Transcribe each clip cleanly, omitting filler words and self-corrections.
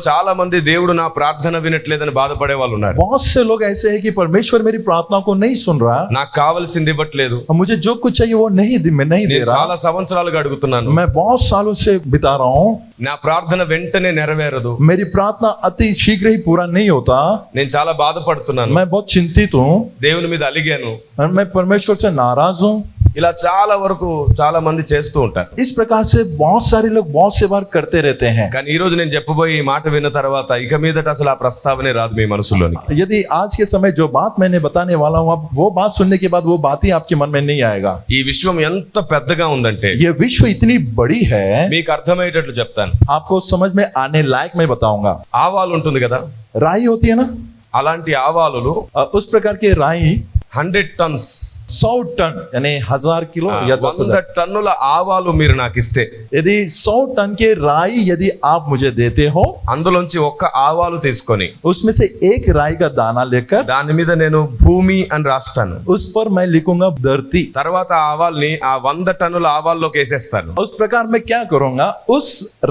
చాలా మంది దేవుడు నా ప్రార్థన వినట్లేదని బాధపడే వాళ్ళు ఉన్నారు. बहुत से लोग ऐसे हैं कि परमेश्वर मेरी प्रार्थना को नहीं सुन रहा, నాకు కావాల్సింది ఇవ్వట్లేదు, मुझे जो कुछ चाहिए वो नहीं दे నేను रहा. చాలా సంవత్సరాలుగా అడుగుతున్నాను, मैं बहुत सालों से बिता रहा हूँ, నా ప్రార్థన వెంటనే నెరవేరదు, मेरी प्रार्थना अति शीघ्र ही पूरा नहीं होता, నేను చాలా బాధపడుతున్నాను, मैं बहुत चिंतित हूँ దేవుని మీద అలిగాను. और मैं परमेश्वर से नाराज हूँ. ఇలా చాలా వరకు చాలా మంది చేస్తూ ఉంటారు. इस प्रकार से बहुत सारे लोग बहुत से बार करते रहते हैं. కానీ ఈ రోజు నేను చెప్పబోయే ఈ మాట విన్న తర్వాత ఇక మీదట అసలు ఆ ప్రస్తావనే రాదు మీ మనసులోనికి. यदि आज के समय जो बात मैंने बताने वाला हूँ, अब वो बात सुनने के बाद वो बात ही आपके मन में नहीं आएगा. ఈ విశ్వం ఎంత పెద్దగా ఉందంటే ये विश्व इतनी बड़ी है, మీకు అర్థమయ్యేటట్లు చెప్తాను. आपको समझ में आने लायक मैं बताऊंगा. ఆవాలు ఉంటుంది కదా, राई होती है ना, అలాంటి ఆవాలు उस प्रकार के राई 100 టన్స్ 100 टन यानी 1000 किलो या 100 10,000. టన్నుల ఆవాలు మీరు నాకు ఇస్తే, यदि 100 टन के राई यदि आप मुझे देते हो, అందులోంచి ఒక్క ఆవాలు తీసుకొని उसमें से एक राई का दाना लेकर దాని మీద నేను భూమి అని రాస్తాను. उस पर मैं लिखूंगा धरती. తర్వాత ఆ ఆవాల్ని ఆ 100 టన్నుల ఆవాల్లోకి వేసేస్తాను. उस प्रकार मैं क्या करूंगा, उस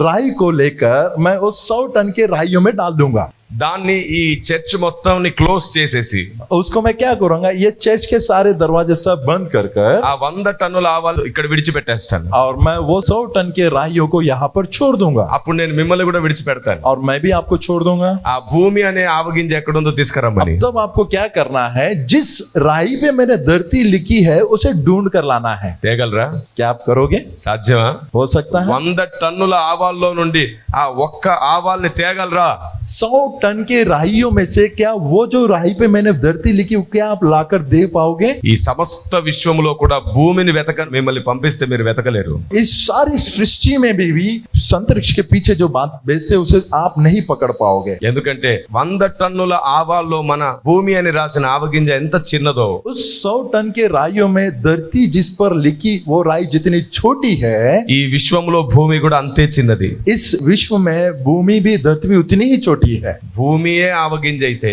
राई को लेकर मैं उस 100 टन के राइयों में डाल दूंगा. దాన్ని ఈ చర్చ్ మొత్తంని క్లోజ్ చేసేసి उसको मैं क्या करूंगा, ये चर्च के सारे दरवाजे सब बंद कर ఆ 100 టన్నుల ఆవాలు ఇక్కడ విడిచిపెట్టేస్తాను. और मैं वो 100 टन के राइयों को यहाँ पर छोड़ दूंगा, అప్పుడు నేను మిమ్మల్ని కూడా విడిచిపెడతాను. और मैं भी आपको छोड़ दूंगा. ఆ భూమి అనే ఆవగింజ ఎక్కడుందో తీసుకురమ్మని. तब आपको क्या करना है, जिस राई पे मैंने धरती लिखी है उसे ढूंढ कर लाना है. తేగలరా? क्या आप करोगे? సాధ్యమా? हो सकता है. 100 టన్నుల ఆవాల్లో నుండి ఆ ఒక్క ఆవాల్ని తేగలరా? 100 टन के राइयों में से क्या वो जो राई पे मैंने धरती लिखी क्या आप लाकर दे पाओगे? ఈ సమస్త విశ్వములో కూడా భూమిని వెతక మిమ్మల్ని పంపిస్తే మీరు వెతకలేరు. इस सारी सृष्टि में भी संतरिक्ष के पीछे जो बात भेजते हैं उसे आप नहीं पकड़ पाओगे. ఎందుకంటే 100 టన్నుల ఆవాల్లో మన భూమి అని రాసిన ఆవగింజ ఎంత చిన్నదో, उस 100 टन के राइयों में धरती जिस पर लिखी वो राई जितनी छोटी है, ఈ విశ్వంలో భూమి కూడా అంతే చిన్నది. इस विश्व में भूमि भी धरती भी उतनी ही छोटी है. భూమియే ఆవగింజ అయితే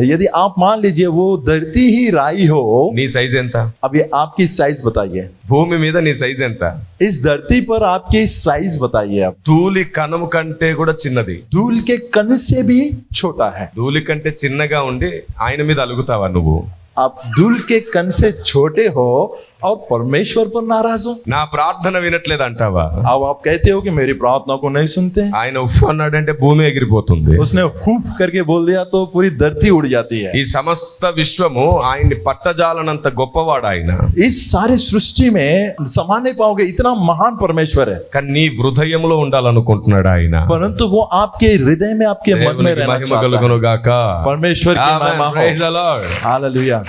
यदि आप मान लीजिए वो धरती ही राई हो, నీ సైజ్ ఎంత? अभी आपकी साइज बताइए. భూమి మీద నీ సైజ్ ఎంత? इस धरती पर आपकी साइज बताइए. आप ధూళి కణము కంటే కూడా చిన్నది. धूल के कण से भी छोटा है. ధూళి కంటే చిన్నగా ఉండి ఆయన మీద అలుగుతావా నువ్వు? आप धूल के कण से छोटे हो और परमेश्वर पर नाराज हो. నా ప్రార్థన వినట్లేదు అంటావా? अब आप कहते हो कि मेरी प्रार्थना को नहीं सुनते. ఆయన ఉఫ్ అన్నాడంటే భూమి ఎగిరిపోతుంది. उसने हुप करके बोल दिया तो पूरी धरती उड़ जाती है. ఈ సమస్త విశ్వము ఆయన్ని పట్టజాలనంత గొప్పవాడు ఆయన. इस सारी सृष्टि में समा नहीं पाओगे, इतना महान परमेश्वर है. కానీ నీ హృదయంలో ఉండాలనుకుంటున్నాడు ఆయన. परंतु वो आपके हृदय में आपके मन में దేవునికి रहना మహిమ चाहता है. కలుగును గాక. परमेश्वर की Amen. महिमा Praise हो. the Lord. हालेलुया.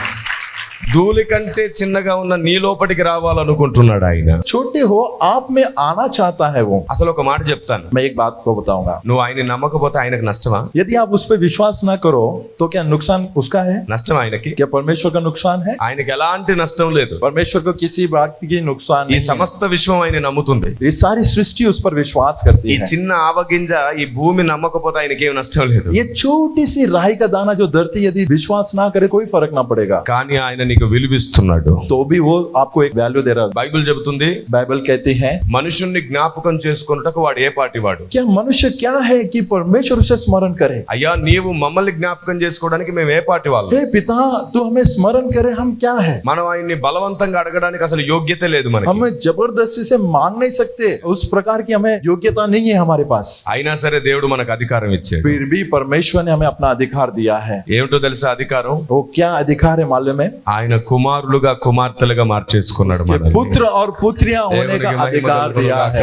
ధూళి కంటే చిన్నగా ఉన్న నీ లోపటికి రావాలనుకుంటున్నాడు ఆయన. छोटे हो आप में आना चाहता है वो. అసలు ఒక మాట చెప్తాను, मैं एक बात को बताऊंगा. నువ్వు ఆయన నమ్మకపోతే ఆయనకు నష్టమా? यदि आप उस पर विश्वास ना करो तो क्या नुकसान उसका है? నష్టం ఆయనకి? क्या परमेश्वर का नुकसान है? ఆయనకి ఎలాంటి నష్టం లేదు. परमेश्वर को किसी बात की नुकसान ఈ नहीं है. సమస్త విశ్వం ఆయన నమ్ముతుంది. ये सारी सृष्टि उस पर विश्वास करती ఈ है. చిన్న ఆవగింజ ఈ భూమి నమ్మకపోతే ఆయనకి ఏం నష్టం లేదు. ये छोटी सी राई का दाना जो धरती यदि विश्वास ना करे कोई फर्क ना पड़ेगा. కానీ ఆయన నీకు విలువిస్తున్నాడు. तो भी वो आपको एक वैल्यू दे रहा है. బైబిల్ చెబుతుంది, बाइबल कहती है మనుషుణ్ణి జ్ఞాపకం చేసుకున్నటకు వాడు ఏ పాటి వాడు? क्या मनुष्य क्या है कि परमेश्वर उसे स्मरण करे. అయ్యా నీవు మమ్మల్ని జ్ఞాపకం చేసుకోవడానికి మేము ఏ పాటి వాళ్ళం? हे पिता तू हमें स्मरण करे, हम क्या है? మనం ఆయన్ని బలవంతంగా అడగడానికి అసలు యోగ్యత లేదు మనకి. हमें जबरदस्ती से मांग नहीं सकते, उस प्रकार की हमें योग्यता नहीं है हमारे पास. అయినా సరే దేవుడు మనకు అధికారం ఇచ్చాడు. फिर भी परमेश्वर ने हमें अपना अधिकार दिया है. ఏమిటో తెలుసా అధికారం? वो क्या अधिकार है मालूम है? ఆయన కుమారులుగా కుమార్తెలుగా మార్చేసుకున్నాడు कि మనల్ని. पुत्र और पुत्रियां होने का अधिकार दिया है.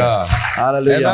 Hallelujah.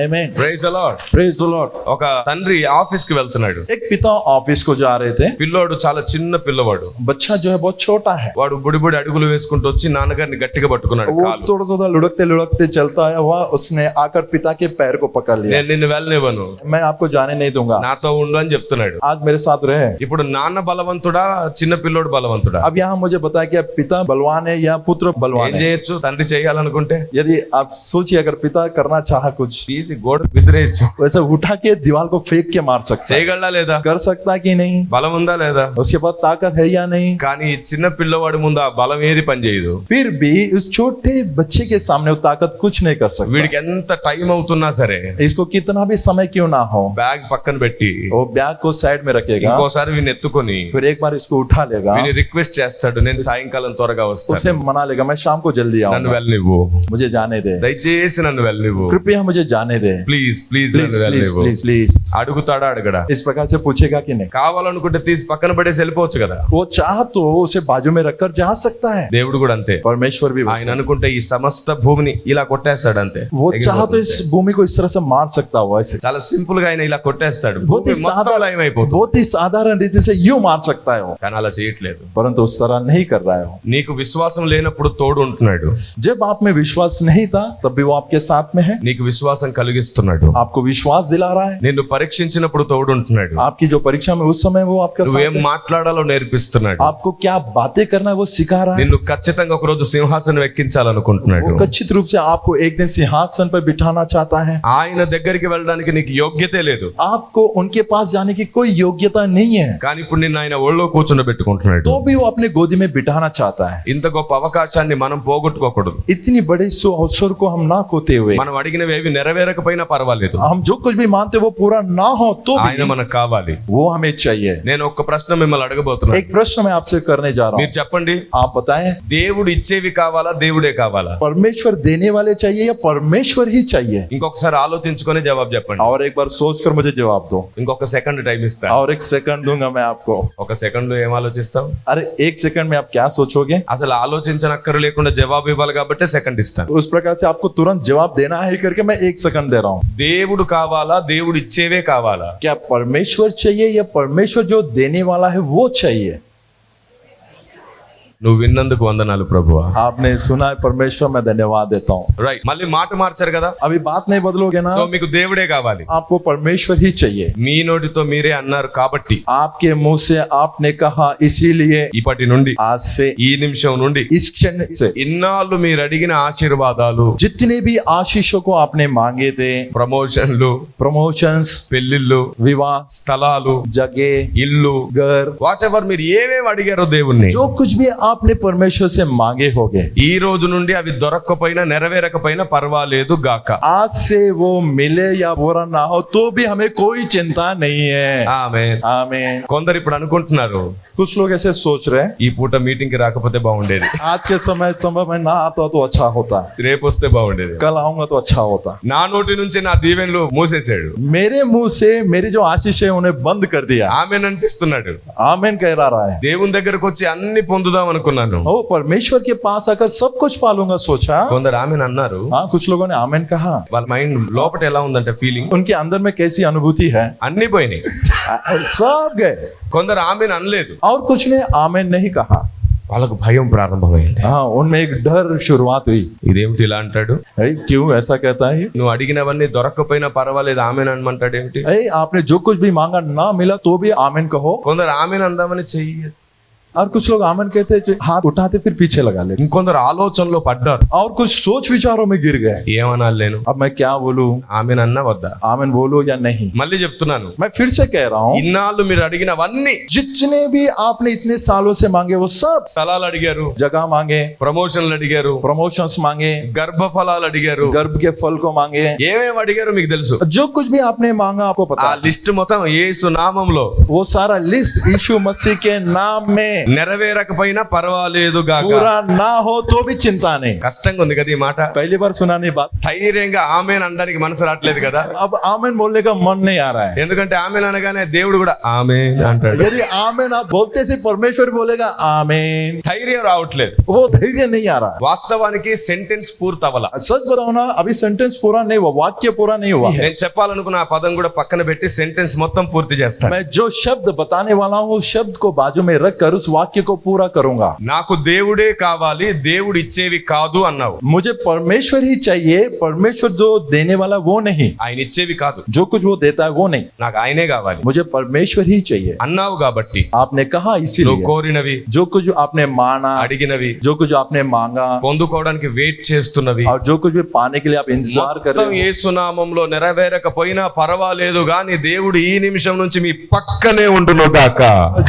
Amen. Praise the lord. Praise the lord. ఒక తండ్రి ఆఫీస్ కి వెళ్తున్నాడు. एक पिता ऑफिस को जा रहे थे. పిల్లోడు చాలా చిన్న పిల్లవాడు. बच्चा जो है बहुत छोटा है. వాడు బుడి బుడి అడుగులు వేసుకుంటూ వచ్చి నాన్నగారిని గట్టిగా పట్టుకున్నాడు वो కాలు. थोड़ा थोड़ा लुढ़कते लुढ़कते चलता है हुआ, उसने आकर पिता के पैर को पकड़ लिया. నేను నిన్ను వెళ్ళనివ్వను, मैं आपको जाने नहीं दूंगा, నాతో ఉండు అని చెప్తున్నాడు. आज मेरे साथ रहे. ఇప్పుడు నాన్న బలవంతుడా చిన్న పిల్లోడు బలవంతుడా? अब यहाँ मुझे बताया कि अब पिता बलवान है या पुत्र ఏం बलवान है। చేయొచ్చు తండ్రి చేయాలనుకుంటే यदि आप सोचिए अगर पिता करना चाहा कुछ, తీసి గోడ విసిరేయచ్చు. वैसे उठा के दीवार को फेंक के मार सकता है, చేయగలడా లేదా? कर सकता है कि नहीं, బలం ఉందా లేదా? उसके पास ताकत है या नहीं। కానీ ఈ చిన్న పిల్లవాడి ముందు ఆ బలం ఏది పనిచేయదు. फिर भी उस छोटे बच्चे के सामने वो ताकत कुछ नहीं कर सकता। వీడికి ఎంత టైం అవుతున్నా సరే इसको कितना भी समय क्यों ना हो, బ్యాగ్ పక్కన పెట్టి वो बैग को साइड में रखेगा, ఇంకోసారి వీడిని ఎత్తుకొని फिर एक बार इसको उठा लेगा, వీడిని రిక్వెస్ట్ చేస్తాడు, నేను సాయంకాలం త్వరగా వస్తాను, उसे मना लेगा, मैं शाम को जल्दी నన్ను आऊंगा, వెళ్ళనివ్వు, मुझे जाने दे, దయచేసి నన్ను వెళ్ళనివ్వు, कृपया मुझे जाने दे, ప్లీజ్ ప్లీజ్ प्लीज నన్ను प्लीज వెళ్ళనివ్వు. Please please. అడుగుతాడా అడగడా? इस प्रकार से पूछेगा कि नहीं। కావాలనుకుంటే తీసి పక్కన పడేసి వెళ్ళిపోవచ్చు కదా. वो चाह तो उसे बाजू में रखकर जा सकता है। దేవుడు కూడా అంతే. परमेश्वर भी ఆయన वैसे। అనుకుంటే ఈ సమస్త భూమిని ఇలా కొట్టేస్తాడు అంతే. वो चाह तो इस भूमि को इस तरह से मार सकता हो ऐसे, చాలా సింపుల్ గా ఆయన ఇలా కొట్టేస్తాడు, बहुत ही భూమి మొత్తం साधारण లయమైపోతుంది. बहुत ही साधारण रीति से यूं मार सकता है वो, కానీ అలా చేయట్లేదు. परंतु उस तरह नहीं कर रहा है वो। నీకు విశ్వాసం లేనప్పుడు తోడు ఉంటున్నాడు, जब आप में विश्वास नहीं था तब भी वो आपके साथ में है, నీకు విశ్వాసం కలిగిస్తున్నాడు, आपको विश्वास दिला रहा है, నిన్ను పరీక్షించినప్పుడు తోడు ఉంటున్నాడు, आपकी जो परीक्षा में उस समय वो आपका साथ నువ్వేం है, మాట్లాడాలో నేర్పిస్తున్నాడు, आपको क्या बातें करना है वो सिखा रहा है, నిన్ను ఖచ్చితంగా ఒక రోజు సింహాసనం ఎక్కించాలనుకుంటున్నాడు. वो कच्चित रूप से आपको एक दिन सिंहासन पर बिठाना चाहता है। ఆయన దగ్గరికి వెళ్ళడానికి నీకు యోగ్యతే లేదు, आपको उनके पास जाने की कोई योग्यता नहीं है, కానీ ఇప్పుడు నిన్ను ఆయన ఒళ్ళో కూర్చుండబెట్టుకుంటున్నాడు. तो भी वो अपने गोदी में बिठाना चाहता है। ఇంత గొప్ప అవకాశాన్ని మనం పోగొట్టుకోకూడదు. इतनी बड़े सो अवसर को हम ना खोते हुए, మనం అడిగినవి ఏవి నెరవేరకపోయినా పర్వాలేదు, हम जो कुछ भी मानते वो पूरा ना हो तो ఆయన भी మనకు కావాలి. वो हमें चाहिए। నేను ఒక్క ప్రశ్న మిమ్మల్ని అడగబోతున్నాను, एक प्रश्न मैं आपसे करने जा रहा మీరు हूँ, చెప్పండి, आप बताएं, దేవుడు ఇచ్చేవి కావాలా దేవుడే కావాలా? परमेश्वर देने वाले चाहिए या परमेश्वर ही चाहिए? ఇంకొకసారి ఆలోచించుకొని జవాబు చెప్పండి. और एक बार सोचकर मुझे जवाब दो। ఇంకొక సెకండ్ టైం ఇస్తా. और एक सेकंड दूंगा मैं आपको। ఒక సెకండ్ లో ఏం ఆలోచిస్తావు? अरे एक सेकंड में आप क्या सोचोगे? అసలు ఆలోచించనక్కరు లేకుండా జవాబు ఇవ్వాలి కాబట్టి సెకండ్ ఇస్తాను. उस प्रकार से आपको तुरंत जवाब देना है करके मैं एक सेकंड दे रहा हूँ। దేవుడు కావాలా దేవుడు ఇచ్చేవే కావాలా? क्या परमेश्वर चाहिए या परमेश्वर जो देने वाला है वो चाहिए? నువ్వు విన్నందుకు వందనాలు ప్రభువా. आपने सुना है परमेश्वर, मैं धन्यवाद देता हूँ। రైట్, మళ్ళీ మాట మార్చారు కదా. अभी बात नहीं बदलोगे ना, సో మీకు దేవుడే కావాలి. आपको परमेश्वर ही चाहिए। మీ నోటితో మీరే అన్నారు కాబట్టి आपके मुंह से आपने कहा, इसीलिए ఇప్పటి నుండి आज से ఈ నిమిషం నుండి इस क्षण से ఇన్నాళ్ళు మీరు అడిగిన ఆశీర్వాదాలు, जितने भी आशीषों को आपने मांगे थे, ప్రమోషన్లు, प्रमोशंस, పెళ్లిళ్ళు, विवाह, స్థలాలు, जगह, ఇల్లు, घर, వాట్ ఎవర్ మీరు ఏమేమి అడిగారో దేవుణ్ణి, जो कुछ भी आपने परमेश्वर से मांगे होंगे, ఈ రోజు నుండి అవి దొరక్కపోయినా నెరవేరకపోయినా పర్వాలేదు గాక. आज से वो मिले या पूरा ना हो तो भी हमें कोई चिंता नहीं है। ఆమేన్. आमीन। కొందరు ఇప్పుడు అనుకుంటున్నారు, कुछ लोग ऐसे सोच रहे हैं, ఈ పూట మీటింగ్ కి రాకపోతే బాగుండేది, आज के समय में ना आता तो अच्छा होता, రేపు వస్తే బాగుండేది, कल आऊंगा तो अच्छा होता। నా నోటి నుంచి నా దీవెనలు మూసేశాడు, मेरे मुंह से मेरी जो आशीष है उन्हें बंद कर दिया। ఆమెన్ అనిపిస్తున్నాడు. आमीन कह रहा है। దేవుని దగ్గరకు వచ్చి అన్ని పొందుదాం అనుకున్నాను. ओ परमेश्वर के पास आकर सब कुछ पालूंगा सोचा। కొందరు ఆమెన్ అన్నారు. हाँ, कुछ लोगों ने आमीन कहा। వాళ్ళ మైండ్ లోపట ఎలా ఉందంటే ఫీలింగ్ उनके अंदर में कैसी अनुभूति है? అన్ని పోయినాయి. सब गए। కొందరు ఆమెన్ అనలేదు, और कुछ ने आमीन नहीं कहा। వాళ్ళకు భయం ప్రారంభమైంది. हाँ, उनमें एक डर शुरुआत हुई। ఇదేమిటి ఇలా అంటాడు, अरे क्यों ऐसा कहता है? నువ్వు అడిగినవన్నీ దొరక్కపోయినా పర్వాలేదు ఆమెన్ అనమంటాడు ఏమిటి? अरे आपने जो कुछ भी मांगा ना मिला तो भी आमीन कहो। కొందరు ఆమెన్ అందామని చెయ్యి, और कुछ लोग आमीन कहते हैं, हाथ उठाते फिर पीछे लगा लेते। ఇంకొందరు ఆలోచనలో పడ్డారు, और कुछ सोच विचारों में गिर गए। ఏమనాలి నేను, अब मैं क्या बोलूं? ఆమెన్ అన్నా వద్దా? आमीन बोलो या नहीं? మళ్ళీ చెప్తున్నాను, मैं फिर से कह रहा हूं, ఇన్నాళ్ళు మీరు అడిగినవన్నీ, जितने भी आपने इतने सालों से मांगे वो सब, స్థలాలు అడిగారు, जगह मांगे, ప్రమోషన్లు అడిగారు, प्रमोशंस मांगे, గర్భఫలాలు అడిగారు, गर्भ के फल को मांगे, ఏమేమి అడిగారు మీకు తెలుసు. जो कुछ भी आपने मांगा आपको ఆ पता है। లిస్ట్ మొత్తం యేసు నామంలో वो सारा लिस्ट यीशु मसीह के नाम में నెరవేరకపోయినా పర్వాలేదు గాక. पूरा ना हो तो भी चिंता नहीं। కష్టంగా ఉంది కదా ఈ మాట, पहली बार सुना नहीं बात, ధైర్యంగా ఆమెన్ అనడానికి మనసు రావట్లేదు కదా. अब आमीन बोलने का मन नहीं आ रहा है। ఎందుకంటే ఆమెన్ అనగానే దేవుడు కూడా ఆమెన్ అంటాడు, यदि आमीन आप बोलते से परमेश्वर बोलेगा आमीन, ధైర్యం రావట్లేదు. वो धैर्य नहीं आ रहा। వాస్తవానికి సెంటెన్స్ పూర్తవల. सच बताओ ना, अभी सेंटेंस पूरा नहीं हुआ, वाक्य पूरा नहीं हुआ है। నేను చెప్పాలనుకున్న ఆ పదం కూడా పక్కన పెట్టి సెంటెన్స్ మొత్తం పూర్తి చేస్తాను. मैं जो शब्द बताने वाला हूँ उस शब्द को बाजू में रख कर उस वाक्य को पूरा करूंगा। నాకు దేవుడే కావాలి, దేవుడు ఇచ్చేవి కాదు అన్నావు. मुझे परमेश्वर ही चाहिए, परमेश्वर जो देने वाला वो नहीं, ఆయన ఇచ్చేవి కాదు, जो कुछ वो देता है वो नहीं, నాకు ఆయనే కావాలి मुझे परमेश्वर ही चाहिए అన్నావు. కాబట్టి आपने कहा, నువ్వు इसीलिए కోరినవి, जो कुछ आपने माना, అడిగినవి, जो कुछ आपने मांगा పొందుకోవడానికి వెయిట్ చేస్తున్నవి और जो कुछ भी पाने के लिए आप इंतजार कर మొత్తం रहे हो, యేసు నామములో నెరవేరకపోయినా పర్వాలేదు గాని దేవుడు ఈ నిమిషం నుంచి మీ పక్కనే ఉండును గాక.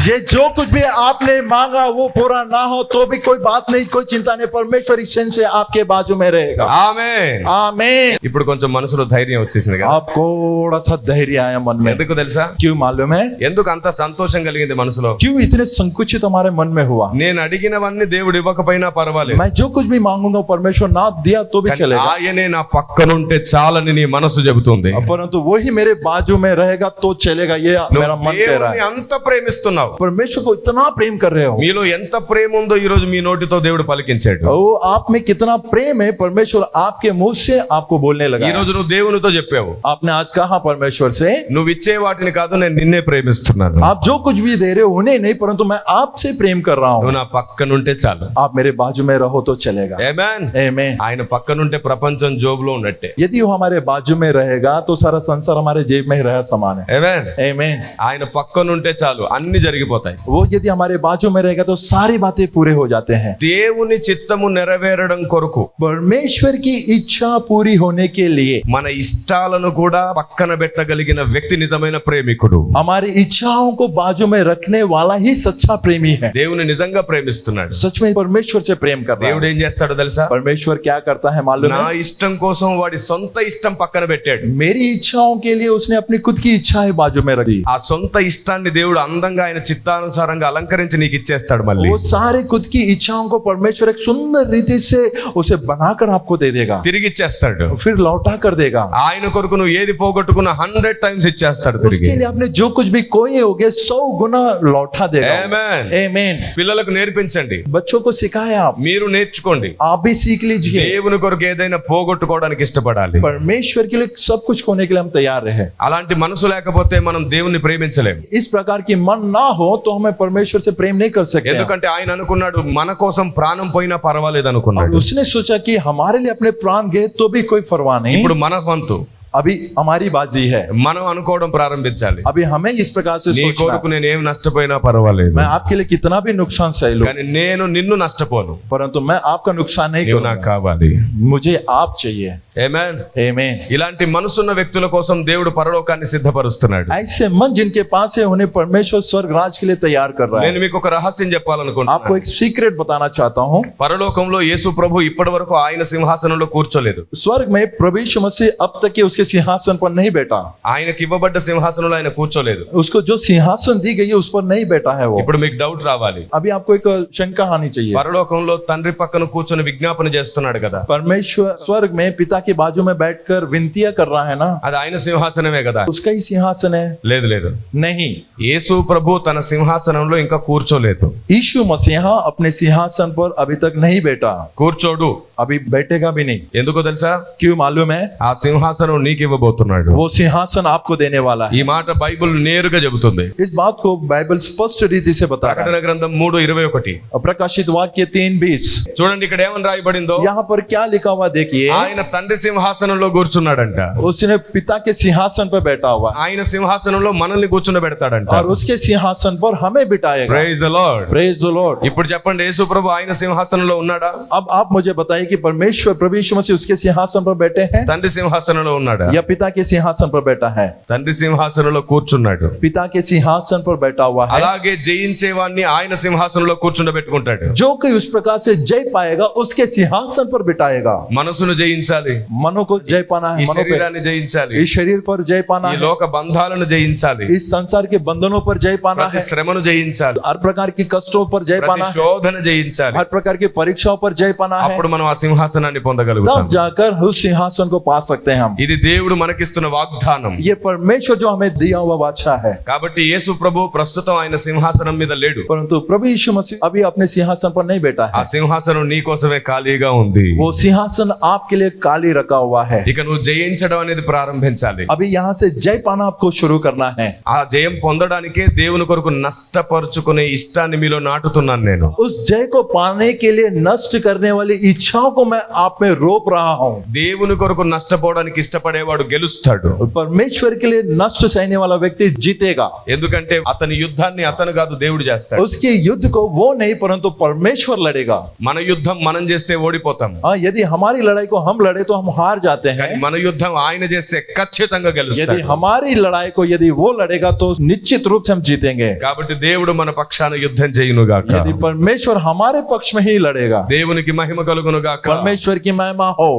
ये जो कुछ भी आपने मांगा वो पूरा ना हो तो भी कोई बात नहीं, कोई चिंता नहीं, परमेश्वर इस क्षण से आपके बाजू में रहेगा। ఆమేన్. आमीन। ఇప్పుడు కొంచెం మనసులో ధైర్యం వచ్చేసింది కదా. आप थोड़ा सा धैर्य आया मन में, ఎందుకు తెలుసా? क्यों मालूम है? ఎందుకు అంత సంతోషం కలిగింది మనసులో? क्यों इतने संकुचित हमारे मन में हुआ? నేను అడిగినవన్నీ దేవుడు ఇవ్వకపోయినా పర్వాలేదు, मैं जो कुछ भी मांगूंगा परमेश्वर ना दिया तो भी కానీ चलेगा, ఆయనే నా పక్కనుంటే చాలని నీ మనసు చెబుతుంది. परंतु वही मेरे बाजू में रहेगा तो चलेगा, ये मेरा मन कह रहा దేవుని है। అంత ప్రేమిస్తున్నావు, परमेश्वर को इतना प्रेम कर रहे हो, మీలో ఎంత ప్రేమ ఉందో ఈ రోజు మీ నోటితో దేవుడు పలికించాడు. ओ आप में कितना प्रेम है, परमेश्वर आपके मुंह से आपको बोलने लगा ఈ है। రోజు నువ్వు దేవునితో చెప్పావు, आपने आज कहा परमेश्वर से, నువ్వు ఇచ్చే వాటిని కాదు నేను నిన్నే ప్రేమిస్తున్నాను, आप जो कुछ भी दे रहे हो उन्हें नहीं परंतु मैं आपसे प्रेम कर रहा నువ్వు हूँ, నా పక్కనుంటే చాలు. आप मेरे बाजू में रहो तो चलेगा। ఆమేన్. आमीन। ఆయన పక్కనుంటే ప్రపంచం జోబులో ఉన్నట్టే. यदि वो हमारे बाजू में रहेगा तो सारा संसार हमारे जेब में ही रहा समान है। ఆమేన్. आमीन। ఆయన పక్కనుంటే చాలు అన్ని జరిగిపోతాయి. वो यदि हमारे बाजू में रहेगा तो सारी बातें पूरे हो जाते हैं। దేవుని చిత్తము నెరవేరడం కొరకు परमेश्वर की इच्छा पूरी होने के लिए మన ఇష్టాలను కూడా పక్కన పెట్టగలిగిన వ్యక్తి నిజమైన ప్రేమికుడు. हमारी इच्छाओं को बाजू में रखने वाला ही सच्चा प्रेमी है। దేవుని నిజంగా ప్రేమిస్తున్నాడు. सच में परमेश्वर से प्रेम कर रहा దేవుడు है। ఏం చేస్తాడో తెలుసా? परमेश्वर क्या करता है मालूम నా है? ఇష్టం కోసం వాడి సొంత ఇష్టం పక్కన పెట్టాడు. मेरी इच्छाओं के लिए उसने अपनी खुद की इच्छाएं बाजू में रख दी। ఆ సొంత ఇష్టాన్ని దేవుడు అందంగా ఆయన చిత్తానుసారంగా అలంకరించి నీకు ఇచ్చేస్తాడు. మళ్ళీ वो सारे खुद की इच्छाओं को परमेश्वर एक सुंदर रीति से उसे बनाकर आपको दे देगा, తిరిగి ఇచ్చేస్తాడు. फिर लौटा कर देगा। ఆయన కొరకు నువ్వు ఏది పోగొట్టుకున్నా 100 టైమ్స్ ఇచ్చేస్తాడు తిరిగి. उसके लिए आपने जो कुछ भी खोए होगे 100 गुना लौटा देगा। ఆమేన్. आमीन। పిల్లలకు నేర్పించండి, बच्चों को सिखाएं, आप మీరు నేర్చుకోండి. भी सीख लीजिए। దేవుని కొరకు ఏదైనా పోగొట్టుకోవడానికి ఇష్టపడాలి. परमेश्वर के लिए सब कुछ खोने के लिए हम तैयार रहे। అలాంటి మనసు లేకపోతే మనం దేవుణ్ణి ప్రేమించలేము. इस प्रकार की मन ना हो तो हमें परमेश्वर से प्रेम नहीं कर सकते। ఎందుకంటే ఆయన అనుకున్నాడు మన కోసం ప్రాణం పోయినా పర్వాలేదు और అనుకున్నాడు. उसने सोचा कि हमारे लिए अपने प्राण गए तो भी कोई परवाह नहीं। ఇప్పుడు మన వంతు अभी हमारी बाजी है, మనం అనుకోవడం ప్రారంభించాలి. अभी हमें इस प्रकार से నీ सोचना, కొరకు నేను ఏం నష్టపోయినా పర్వాలేదు, मैं आपके लिए कितना भी नुकसान सह लूं కానీ నేను నిన్ను నష్టపోను. परंतु मैं आपका नुकसान नहीं నీవు నాకు करूंगा, కావాలి. मुझे आप चाहिए। ఆమేన్. आमीन। ఇలాంటి మనసున్న వ్యక్తుల కోసం దేవుడు పరలోకాన్ని సిద్ధపరుస్తున్నాడు. ऐसे मन जिनके पास है उन्हें परमेश्वर स्वर्ग राज के लिए तैयार कर रहा है। నేను మీకు ఒక రహస్యం आपको చెప్పాలనుకుంటున్నాను. एक सीक्रेट बताना चाहता हूँ। పరలోకంలో యేసు ప్రభు ఇప్పటి వరకు ఆయన సింహాసనంలో కూర్చోలేదు. स्वर्ग में प्रभु यीशु मसीह अब तक के उसके सिंहासन पर नहीं बैठा, ఆయనకి ఇవ్వబడ్డ సింహాసనంలో ఆయన కూర్చోలేదు. उसको जो सिंहासन दी गई है उस पर नहीं बैठा है वो। ఇప్పుడు మీకు డౌట్ రావాలి, अभी आपको एक शंका आनी चाहिए। పరలోకంలో తండ్రి పక్కన కూర్చొని విజ్ఞాపన చేస్తున్నాడు కదా, परमेश्वर स्वर्ग में पिता के बाजू में बैठकर विनतियां कर रहा है ना, అది ఆయన సింహాసనమే కదా? उसका ही सिंहासन है? లేదు లేదు, नहीं, యేసు ప్రభు తన సింహాసనంలో ఇంకా కూర్చోలేదు. यीशु मसीहा अपने सिंहासन पर अभी तक नहीं बैठा, కూర్చోడు. अभी बैठेगा भी नहीं। ఎందుకో తెలుసా? क्यों मालूम है? ఆ సింహాసనం నీకు ఇవ్వబోతున్నాడు. वो सिंहासन आपको देने वाला है। ఈ మాట బైబిల్ నేరుగా చెబుతుంది. इस बात को बाइबल स्पष्ट रीति से बता रहा ప్రకటన గ్రంథం 3:21. है। प्रकाशित वाक्य 3:20, చూడండి ఇక్కడ ఏమని రాయబడిందో. यहाँ पर क्या लिखा हुआ देखिए, ఆయన తండ్రి సింహాసనంలో కూర్చున్నాడంట. उसने पिता के सिंहासन पर बैठा हुआ ఆయన సింహాసనంలో మనల్ని కూర్చుండబెడతాడంట. और उसके सिंहासन पर हमें बिठाएगा। Praise the lord. Praise the lord. ఇప్పుడు చెప్పండి, యేసు ప్రభు ఆయన సింహాసనంలో ఉన్నాడా? अब आप मुझे बताइए कि परमेश्वर प्रभु यीशु मसीह उसके सिंहासन पर बैठे हैं తండ్రి సింహాసనంలో ఉన్నాడా? या पिता के सिंहासन पर बैठा है? తండ్రి సింహాసనంలో కూర్చున్నాడు. पिता के सिंहासन पर बैठा हुआ है। అలాగే జయించేవాడిని ఆయన సింహాసనంలో కూర్చుండబెట్టుకుంటాడు. जो कोई उस प्रकार से जय पाएगा उसके सिंहासन पर बिठाएगा। మనసును జయించాలి, मनो को जय पाना ఈ है, मनो पे, శరీరాన్ని జయించాలి, इस शरीर पर जय पाना ఈ है, లోక బంధాలను జయించాలి, इस संसार के बंधनों पर जय पाना ప్రతి है, శ్రమను జయించాలి, हर प्रकार की कष्टों पर जय ప్రతి पाना है, శోధన జయించాలి. हर प्रकार की परीक्षाओं पर जय पाना है। అప్పుడు మనం ఆ సింహాసనాన్ని పొందగలుగుతాం. तब जाकर उस सिंहासन को पा सकते हैं हम। ఇది దేవుడు మనకిస్తున్న వాగ్దానం. ये परमेश्वर जो हमें दिया हुआ बादशाह है। కాబట్టి యేసు ప్రభు ప్రస్తుతం ఆయన సింహాసనం మీద లేడు. परंतु प्रभु यीशु मसीह अभी अपने सिंहासन पर नहीं बैठा ఆ है। సింహాసనం నీ కోసమే ఖాళీగా ఉంది. वो सिंहासन आपके लिए खाली जाली रखा हुआ है। ఇక నువ్వు జయించడం అనేది ప్రారంభించాలి. अभी यहाँ से जय पाना आपको शुरू करना है। ఆ జయం పొందడానికే దేవుని కొరకు నష్టపరుచుకునే ఇష్టాన్ని మీలో నాటుతున్నాను నేను. उस जय को पाने के लिए नष्ट करने वाली इच्छाओं को मैं आप में रोप रहा हूँ। దేవుని కొరకు నష్టపోవడానికి ఇష్టపడేవాడు గెలుస్తాడు. परमेश्वर के लिए नष्ट सहने वाला व्यक्ति जीतेगा, ఎందుకంటే అతని యుద్ధాన్ని అతను కాదు దేవుడు చేస్తాడు. उसके युद्ध को वो नहीं परंतु परमेश्वर लड़ेगा। మన యుద్ధం మనం చేస్తే ఓడిపోతాం, हाँ, यदि हमारी लड़ाई को हम लड़े तो हम हार जाते हैं। కానీ మన యుద్ధం ఆయన చేస్తే ఖచ్చితంగా यदि గెలుస్తాడు. हमारी लड़ाई को यदि वो लड़ेगा तो निश्चित रूप से हम जीतेंगे। కాబట్టి దేవుడు మన పక్షాన యుద్ధం చేయును గాక. यदि परमेश्वर हमारे पक्ष में ही लड़ेगा, దేవునికి మహిమ కలుగును గాక. परमेश्वर की महिमा हो।